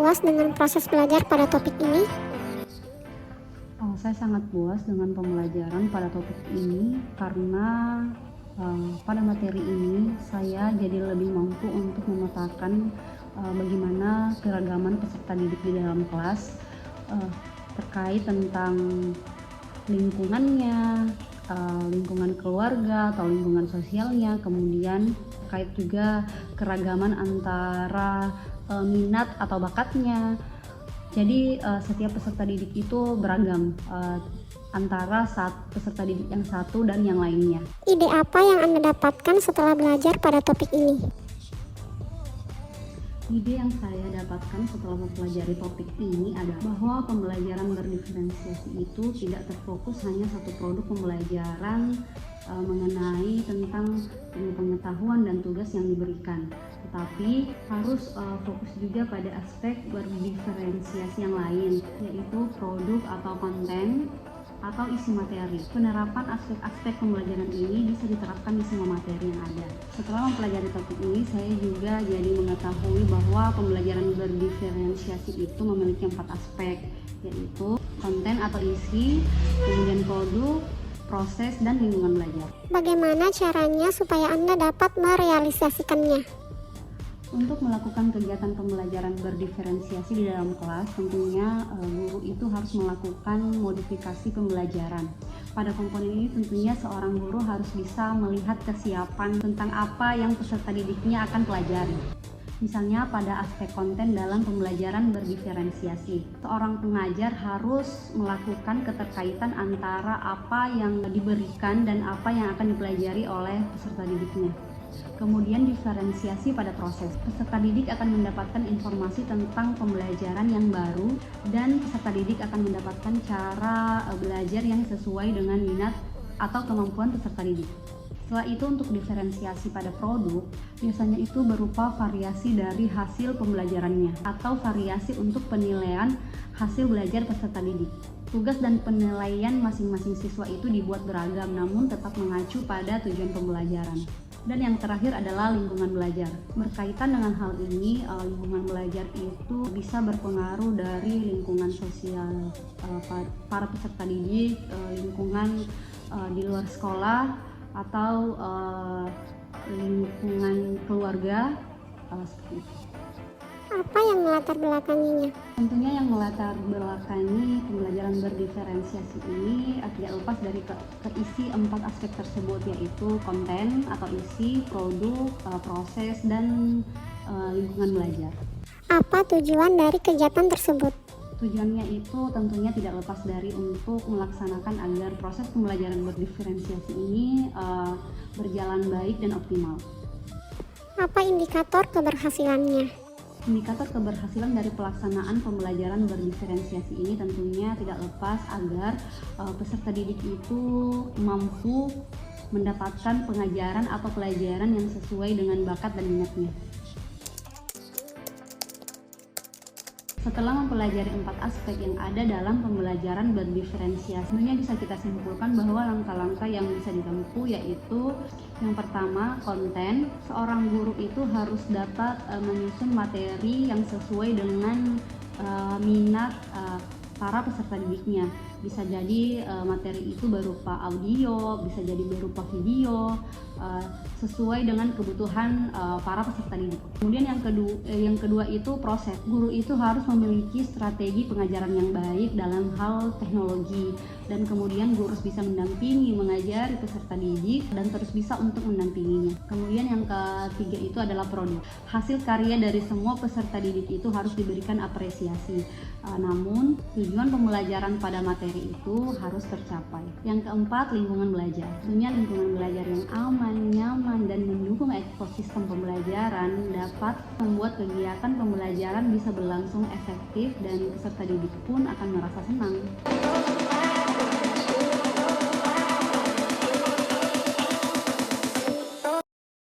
puas dengan proses belajar pada topik ini? Saya sangat puas dengan pembelajaran pada topik ini karena pada materi ini saya jadi lebih mampu untuk memetakan bagaimana keragaman peserta didik di dalam kelas terkait tentang lingkungannya, lingkungan keluarga atau lingkungan sosialnya, kemudian terkait juga keragaman antara minat atau bakatnya. Jadi setiap peserta didik itu beragam antara peserta didik yang satu dan yang lainnya. Ide apa yang Anda dapatkan setelah belajar pada topik ini? Ide yang saya dapatkan setelah mempelajari topik ini adalah bahwa pembelajaran berdiferensiasi itu tidak terfokus hanya satu produk pembelajaran mengenai tentang pengetahuan dan tugas yang diberikan, tetapi harus fokus juga pada aspek berdiferensiasi yang lain, yaitu produk atau konten atau isi materi. Penerapan aspek-aspek pembelajaran ini bisa diterapkan di semua materi yang ada. Setelah mempelajari topik ini, saya juga jadi mengetahui bahwa pembelajaran berdiferensiasi itu memiliki 4 aspek, yaitu konten atau isi, kemudian produk, proses, dan lingkungan belajar. Bagaimana caranya supaya Anda dapat merealisasikannya? Untuk melakukan kegiatan pembelajaran berdiferensiasi di dalam kelas, tentunya guru itu harus melakukan modifikasi pembelajaran. Pada komponen ini tentunya seorang guru harus bisa melihat kesiapan tentang apa yang peserta didiknya akan pelajari. Misalnya pada aspek konten dalam pembelajaran berdiferensiasi, seorang pengajar harus melakukan keterkaitan antara apa yang diberikan dan apa yang akan dipelajari oleh peserta didiknya. Kemudian diferensiasi pada proses. Peserta didik akan mendapatkan informasi tentang pembelajaran yang baru dan peserta didik akan mendapatkan cara belajar yang sesuai dengan minat atau kemampuan peserta didik. Setelah itu untuk diferensiasi pada produk, biasanya itu berupa variasi dari hasil pembelajarannya atau variasi untuk penilaian hasil belajar peserta didik. Tugas dan penilaian masing-masing siswa itu dibuat beragam namun tetap mengacu pada tujuan pembelajaran. Dan yang terakhir adalah lingkungan belajar. Berkaitan dengan hal ini, lingkungan belajar itu bisa berpengaruh dari lingkungan sosial para peserta didik, lingkungan di luar sekolah, atau lingkungan keluarga, seperti itu. Apa yang melatar belakanginya? Tentunya yang melatar belakangi pembelajaran berdiferensiasi ini tidak lepas dari keisi 4 aspek tersebut, yaitu konten atau isi, produk, proses, dan lingkungan belajar. Apa tujuan dari kegiatan tersebut? Tujuannya itu tentunya tidak lepas dari untuk melaksanakan agar proses pembelajaran berdiferensiasi ini berjalan baik dan optimal. Apa indikator keberhasilannya? Indikator keberhasilan dari pelaksanaan pembelajaran berdiferensiasi ini tentunya tidak lepas agar peserta didik itu mampu mendapatkan pengajaran atau pelajaran yang sesuai dengan bakat dan minatnya. Setelah mempelajari 4 aspek yang ada dalam pembelajaran berdiferensiasi, sebenarnya bisa kita simpulkan bahwa langkah-langkah yang bisa ditempuh yaitu yang pertama, konten. Seorang guru itu harus dapat menyusun materi yang sesuai dengan minat para peserta didiknya. Bisa jadi materi itu berupa audio, bisa jadi berupa video, sesuai dengan kebutuhan para peserta didik. Kemudian yang kedua itu proses. Guru itu harus memiliki strategi pengajaran yang baik dalam hal teknologi, dan kemudian guru harus bisa mendampingi, mengajari peserta didik, dan terus bisa untuk mendampinginya. Kemudian yang ketiga itu adalah produk. Hasil karya dari semua peserta didik itu harus diberikan apresiasi. Namun tujuan pembelajaran pada materi itu harus tercapai. Yang keempat, lingkungan belajar. Tentunya lingkungan belajar yang aman, nyaman, dan mendukung ekosistem pembelajaran dapat membuat kegiatan pembelajaran bisa berlangsung efektif dan peserta didik pun akan merasa senang.